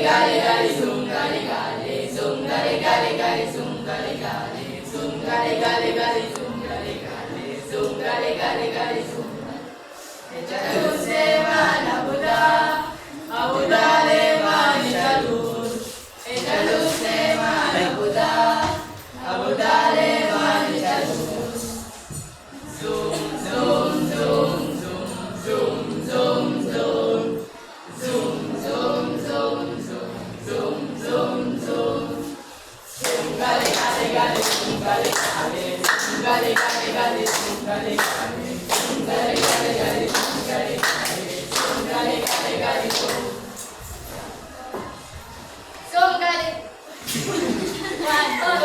gali gali zoom gali gali zoom gali gali gali zoom gali gali zoom gali gali gali zoom gali gali zoom gali gali gali zoom Jalus Devana Buddha Abuddha Devani Jalus Jalus Devana Buddha Abuddha Devani Jalus Zoom zoom zoom zoom zoom zoom zoom zoom zoom zoom zoom zoom zoom zoom gali gali gali zoom gali gali zoom gali gali gali zoom gali gali zoom gali gali gali zoom gali gali gali gali zoom gali 1 2